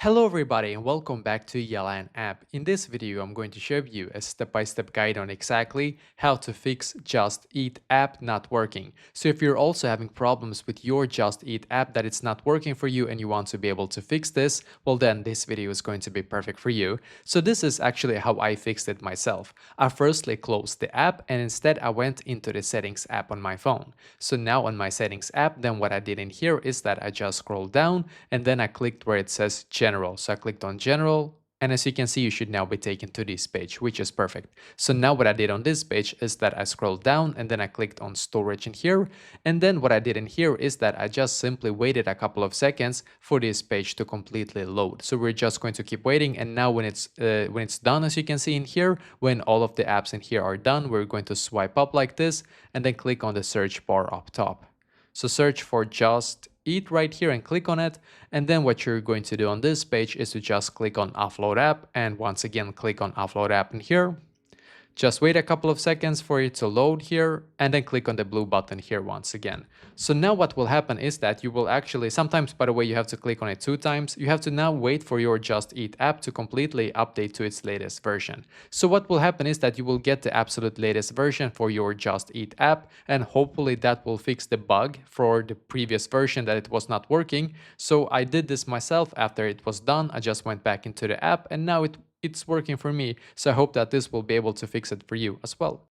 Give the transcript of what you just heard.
Hello everybody and welcome back to Yalan app. In this video, I'm going to show you a step-by-step guide on exactly how to fix Just Eat app not working. So if you're also having problems with your Just Eat app that it's not working for you and you want to be able to fix this, well then this video is going to be perfect for you. So this is actually how I fixed it myself. I firstly closed the app and instead I went into the settings app on my phone. So now on my settings app, then what I did in here is that I just scrolled down and then I clicked where it says general. So I clicked on general. And as you can see, you should now be taken to this page, which is perfect. So now what I did on this page is that I scrolled down and then I clicked on storage in here. And then what I did in here is that I just simply waited a couple of seconds for this page to completely load. So we're just going to keep waiting. And now when it's done, as you can see in here, when all of the apps in here are done, we're going to swipe up like this and then click on the search bar up top. So search for Just Eat right here and click on it. And then what you're going to do on this page is to just click on Offload App. And once again, click on Offload App in here. Just wait a couple of seconds for it to load here and then click on the blue button here once again. So now what will happen is that you will actually, sometimes by the way you have to click on it 2 times, you have to now wait for your Just Eat app to completely update to its latest version. So what will happen is that you will get the absolute latest version for your Just Eat app and hopefully that will fix the bug for the previous version that it was not working. So I did this myself after it was done. I just went back into the app and now it's working for me. So I hope that this will be able to fix it for you as well.